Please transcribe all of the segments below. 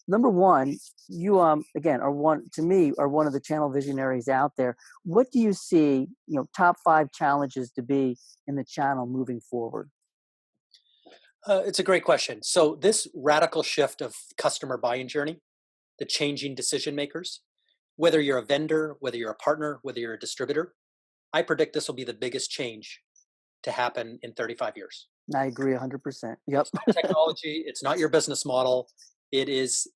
Number one, you again are one to me are one of the channel visionaries out there. What do you see, top five challenges to be in the channel moving forward? It's a great question. So this radical shift of customer buying journey, the changing decision makers, whether you're a vendor, whether you're a partner, whether you're a distributor, I predict this will be the biggest change to happen in 35 years. I agree 100%. Yep. It's not technology. It's not your business model. It is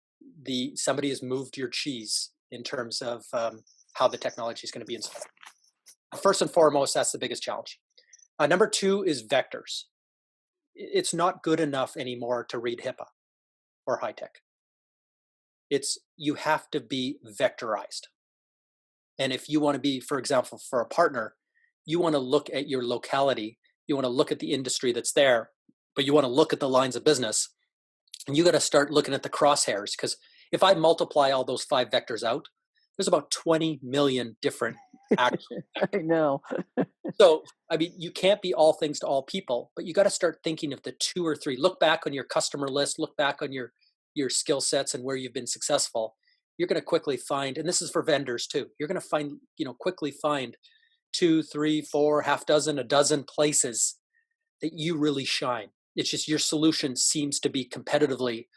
somebody has moved your cheese in terms of how the technology is going to be installed. First and foremost, that's the biggest challenge. Number two is vectors. It's not good enough anymore to read HIPAA or high tech. You have to be vectorized. And if you want to be, for example, for a partner, you want to look at your locality, you want to look at the industry that's there, but you want to look at the lines of business, and you got to start looking at the crosshairs. Because if I multiply all those five vectors out, there's about 20 million different actions. I know. So, I mean, you can't be all things to all people, but you got to start thinking of the two or three. Look back on your customer list, look back on your skill sets and where you've been successful. You're going to quickly find, and this is for vendors too, you're going to quickly find two, three, four, half dozen, a dozen places that you really shine. It's just your solution seems to be competitively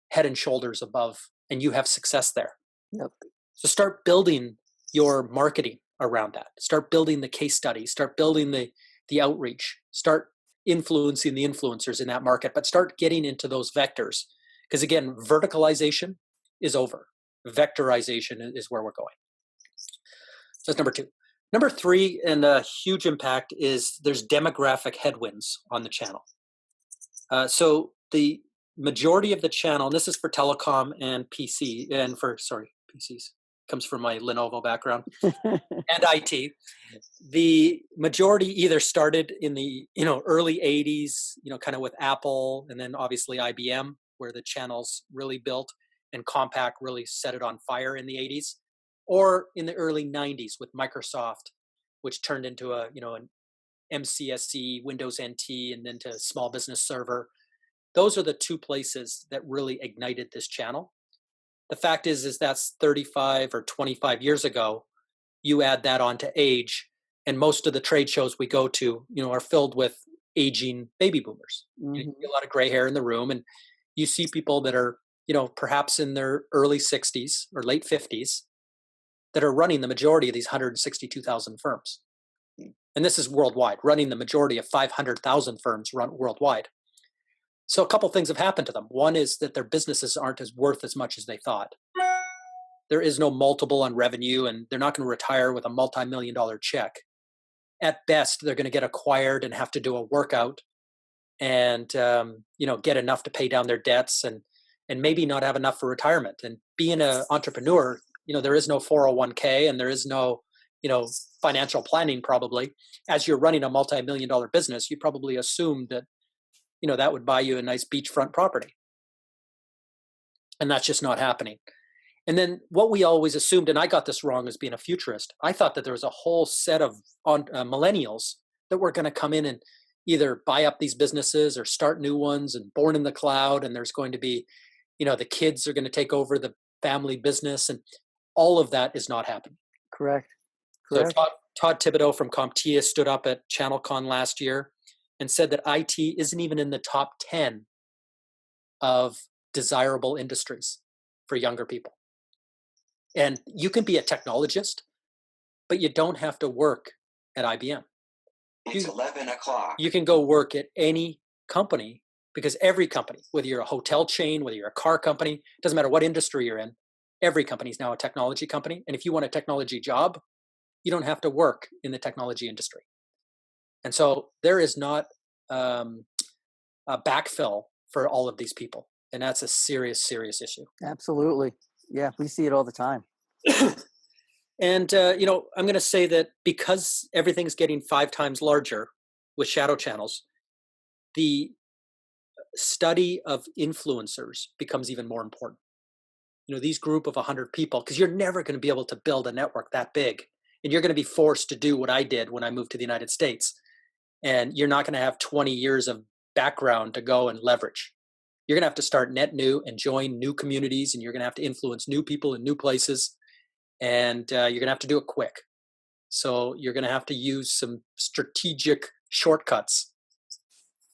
head and shoulders above, and you have success there. Yep. So start building your marketing around that. Start building the case studies, start building the outreach, start influencing the influencers in that market, but start getting into those vectors. Because again, verticalization is over. Vectorization is where we're going. So that's number two. Number three, and a huge impact, is there's demographic headwinds on the channel. So the majority of the channel, and this is for telecom and PC, and PCs, comes from my Lenovo background, and IT. The majority either started in the early 80s, kind of with Apple, and then obviously IBM, where the channels really built, and Compaq really set it on fire in the 80s, or in the early 90s with Microsoft, which turned into an MCSE, Windows NT, and then to small business server. Those are the two places that really ignited this channel. The fact is that's 35 or 25 years ago. You add that on to age, and most of the trade shows we go to, are filled with aging baby boomers. Mm-hmm. You see a lot of gray hair in the room, and you see people that are, perhaps in their early 60s or late 50s that are running the majority of these 162,000 firms. And this is worldwide, running the majority of 500,000 firms run worldwide. So a couple things have happened to them. One is that their businesses aren't worth as much as they thought. There is no multiple on revenue, and they're not going to retire with a multi-million-dollar check. At best, they're going to get acquired and have to do a workout and get enough to pay down their debts and maybe not have enough for retirement. And being an entrepreneur, there is no 401k, and there is no financial planning. Probably as you're running a multi-million-dollar business, you probably assumed that that would buy you a nice beachfront property, and that's just not happening. And then what we always assumed, and I got this wrong as being a futurist, I thought that there was a whole set of millennials that were going to come in and either buy up these businesses or start new ones and born in the cloud. And there's going to be, the kids are going to take over the family business, and all of that is not happening. Correct. So Todd Thibodeau from CompTIA stood up at ChannelCon last year and said that IT isn't even in the top 10 of desirable industries for younger people. And you can be a technologist, but you don't have to work at IBM. It's 11 o'clock. You can go work at any company, because every company, whether you're a hotel chain, whether you're a car company, doesn't matter what industry you're in, every company is now a technology company. And if you want a technology job, you don't have to work in the technology industry. And so there is not a backfill for all of these people. And that's a serious, serious issue. Absolutely. Yeah, we see it all the time. And, I'm going to say that because everything's getting 5 times larger with shadow channels, the study of influencers becomes even more important. These group of 100 people, because you're never going to be able to build a network that big. And you're going to be forced to do what I did when I moved to the United States. And you're not going to have 20 years of background to go and leverage. You're going to have to start net new and join new communities, and you're going to have to influence new people in new places, and you're going to have to do it quick. So you're going to have to use some strategic shortcuts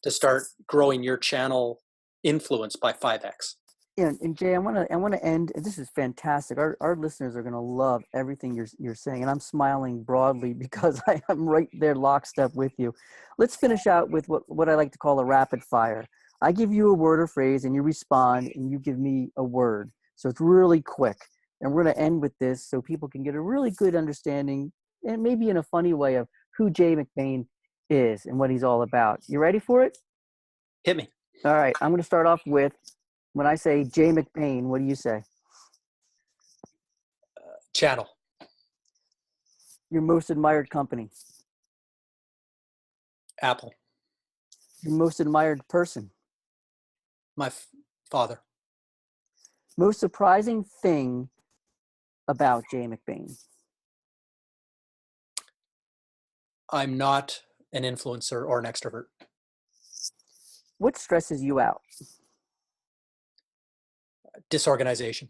to start growing your channel influence by 5x. Yeah, and Jay, I want to end. This is fantastic. Our listeners are going to love everything you're saying, and I'm smiling broadly because I am right there lockstep with you. Let's finish out with what I like to call a rapid fire. I give you a word or phrase, and you respond, and you give me a word. So it's really quick, and we're going to end with this so people can get a really good understanding, and maybe in a funny way, of who Jay McBain is and what he's all about. You ready for it? Hit me. All right, I'm going to start off with, when I say Jay McBain, what do you say? Channel. Your most admired company. Apple. Your most admired person. My father. Most surprising thing about Jay McBain. I'm not an influencer or an extrovert. What stresses you out? Disorganization.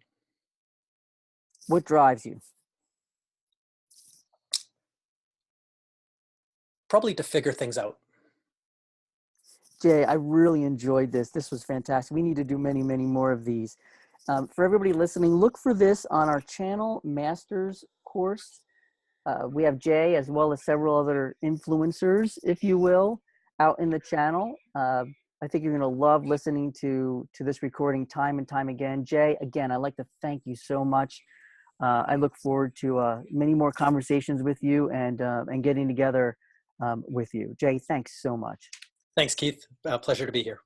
What drives you? Probably to figure things out. Jay, I really enjoyed this. This was fantastic. We need to do many, many more of these. For everybody listening, look for this on our Channel Masters course. We have Jay as well as several other influencers, if you will, out in the channel. I think you're going to love listening to this recording time and time again. Jay, again, I'd like to thank you so much. I look forward to many more conversations with you and getting together with you. Jay, thanks so much. Thanks, Keith. Pleasure to be here.